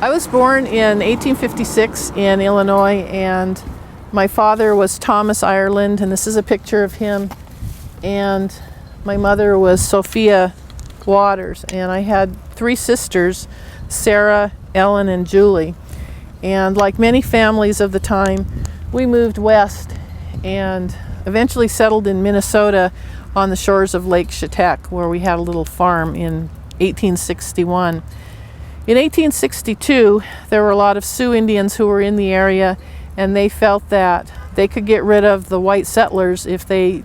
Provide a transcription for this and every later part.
I was born in 1856 in Illinois, and my father was Thomas Ireland, and this is a picture of him, and my mother was Sophia Waters, and I had three sisters, Sarah, Ellen, and Julie. And like many families of the time, we moved west and eventually settled in Minnesota on the shores of Lake Chetek, where we had a little farm in 1861. In 1862, there were a lot of Sioux Indians who were in the area, and they felt that they could get rid of the white settlers if they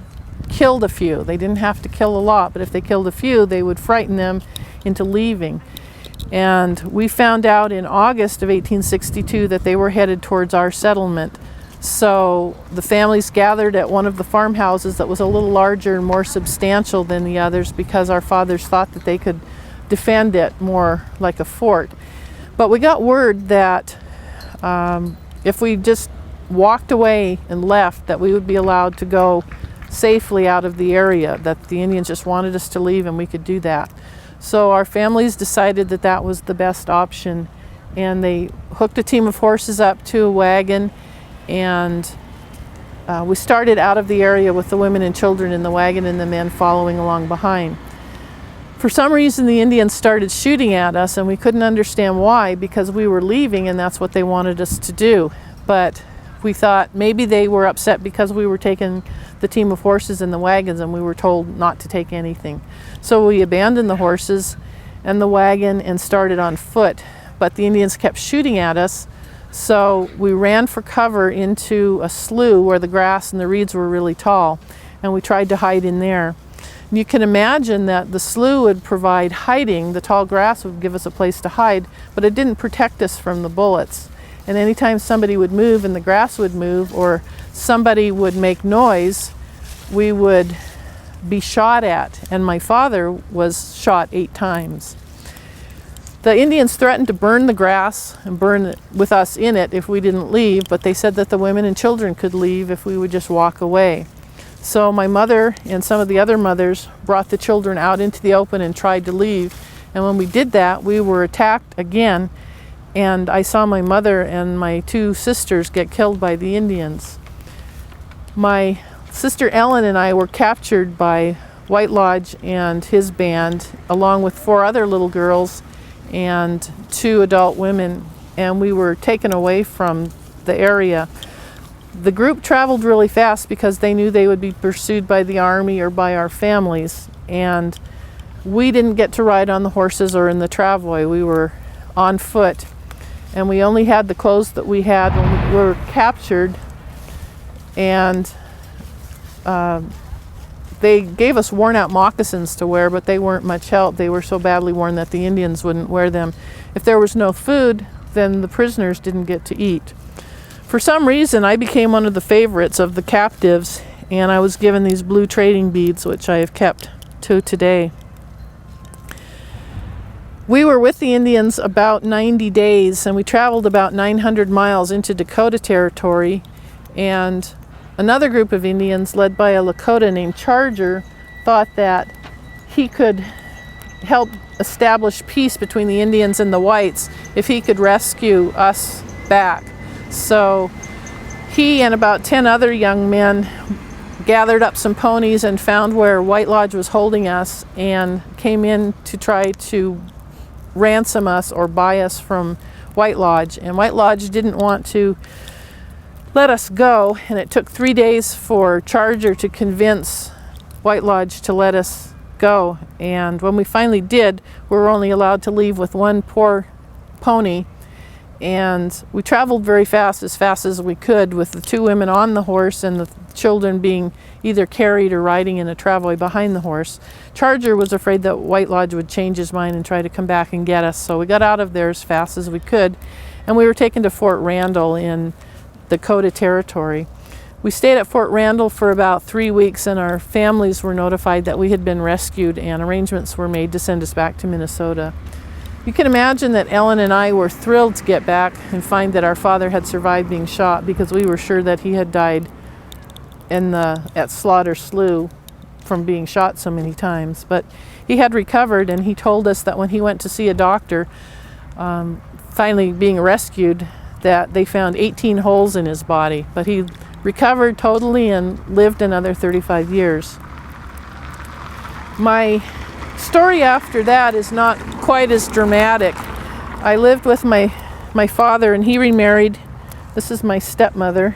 killed a few. They didn't have to kill a lot, but if they killed a few, they would frighten them into leaving. And we found out in August of 1862 that they were headed towards our settlement. So the families gathered at one of the farmhouses that was a little larger and more substantial than the others, because our fathers thought that they could defend it more like a fort. But we got word that if we just walked away and left, that we would be allowed to go safely out of the area, that the Indians just wanted us to leave and we could do that. So our families decided that that was the best option, and they hooked a team of horses up to a wagon, and we started out of the area with the women and children in the wagon and the men following along behind. For some reason, the Indians started shooting at us, and we couldn't understand why, because we were leaving and that's what they wanted us to do. But we thought maybe they were upset because we were taking the team of horses in the wagons and we were told not to take anything. So we abandoned the horses and the wagon and started on foot. But the Indians kept shooting at us, so we ran for cover into a slough where the grass and the reeds were really tall, and we tried to hide in there. You can imagine that the slough would provide hiding. The tall grass would give us a place to hide, but it didn't protect us from the bullets. And anytime somebody would move and the grass would move, or somebody would make noise, we would be shot at. And my father was shot 8 times. The Indians threatened to burn the grass and burn it with us in it if we didn't leave, but they said that the women and children could leave if we would just walk away. So my mother and some of the other mothers brought the children out into the open and tried to leave. And when we did that, we were attacked again, and I saw my mother and my 2 sisters get killed by the Indians. My sister Ellen and I were captured by White Lodge and his band, along with 4 other little girls and 2 adult women, and we were taken away from the area. The group traveled really fast because they knew they would be pursued by the army or by our families, and we didn't get to ride on the horses or in the travois. We were on foot, and we only had the clothes that we had when we were captured, and they gave us worn out moccasins to wear, but they weren't much help. They were so badly worn that the Indians wouldn't wear them. If there was no food, then the prisoners didn't get to eat. For some reason, I became one of the favorites of the captives, and I was given these blue trading beads, which I have kept to today. We were with the Indians about 90 days, and we traveled about 900 miles into Dakota Territory, and another group of Indians, led by a Lakota named Charger, thought that he could help establish peace between the Indians and the whites if he could rescue us back. So he and about 10 other young men gathered up some ponies and found where White Lodge was holding us, and came in to try to ransom us or buy us from White Lodge. And White Lodge didn't want to let us go, and it took 3 days for Charger to convince White Lodge to let us go. And when we finally did, we were only allowed to leave with 1 poor pony. And we traveled very fast as we could, with the 2 women on the horse and the children being either carried or riding in a travois behind the horse. Charger was afraid that White Lodge would change his mind and try to come back and get us, so we got out of there as fast as we could, and we were taken to Fort Randall in Dakota Territory. We stayed at Fort Randall for about 3 weeks, and our families were notified that we had been rescued, and arrangements were made to send us back to Minnesota. You can imagine that Ellen and I were thrilled to get back and find that our father had survived being shot, because we were sure that he had died at Slaughter Slough from being shot so many times. But he had recovered, and he told us that when he went to see a doctor finally being rescued, that they found 18 holes in his body, but he recovered totally and lived another 35 years. My story after that is not quite as dramatic. I lived with my father, and he remarried. This is my stepmother.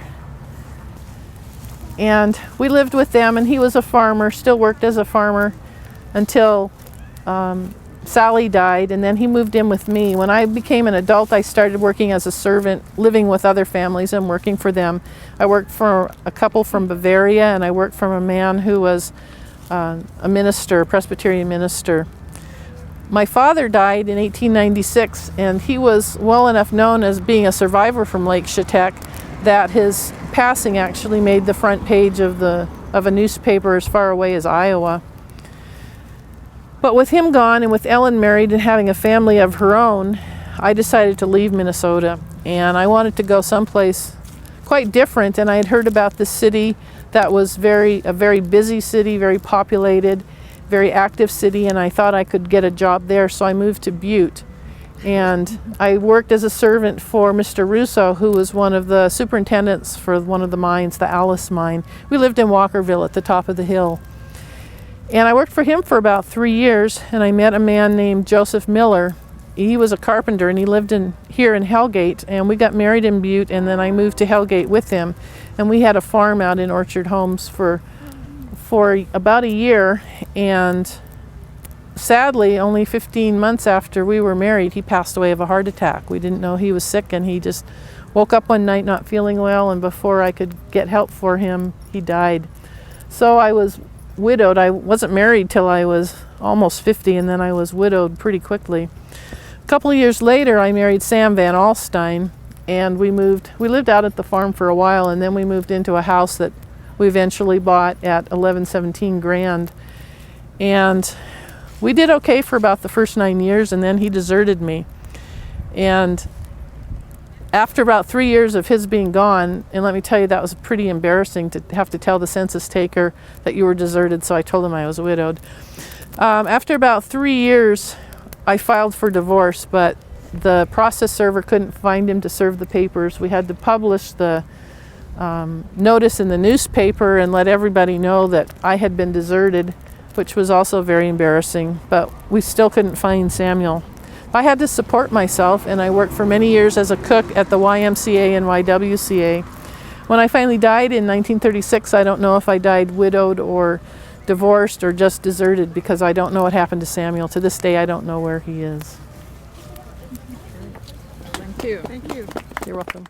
And we lived with them, and he was a farmer, still worked as a farmer until Sally died, and then he moved in with me. When I became an adult, I started working as a servant, living with other families and working for them. I worked for a couple from Bavaria, and I worked for a man who was a minister, a Presbyterian minister. My father died in 1896, and he was well enough known as being a survivor from Lake Chetek that his passing actually made the front page of a newspaper as far away as Iowa. But with him gone and with Ellen married and having a family of her own, I decided to leave Minnesota, and I wanted to go someplace quite different. And I had heard about this city that was a very busy city, very populated, very active city, and I thought I could get a job there, so I moved to Butte. And I worked as a servant for Mr. Russo, who was one of the superintendents for one of the mines, the Alice mine. We lived in Walkerville at the top of the hill. And I worked for him for about 3 years, and I met a man named Joseph Miller. He was a carpenter, and he lived here in Hellgate, and we got married in Butte, and then I moved to Hellgate with him. And we had a farm out in Orchard Homes for about a year, and sadly, only 15 months after we were married, he passed away of a heart attack. We didn't know he was sick, and he just woke up one night not feeling well, and before I could get help for him, he died. So I was widowed. I wasn't married till I was almost 50, and then I was widowed pretty quickly. A couple of years later, I married Sam VanAlstine, and we lived out at the farm for a while, and then we moved into a house that we eventually bought at 1117 Grand. And we did okay for about the first 9 years, and then he deserted me. And after about 3 years of his being gone, and let me tell you, that was pretty embarrassing to have to tell the census taker that you were deserted, so I told him I was widowed. After about 3 years, I filed for divorce, but the process server couldn't find him to serve the papers. We had to publish the notice in the newspaper and let everybody know that I had been deserted, which was also very embarrassing, but we still couldn't find Samuel. I had to support myself, and I worked for many years as a cook at the YMCA and YWCA. When I finally died in 1936, I don't know if I died widowed or divorced or just deserted, because I don't know what happened to Samuel. To this day, I don't know where he is. Thank you. Thank you. You're welcome.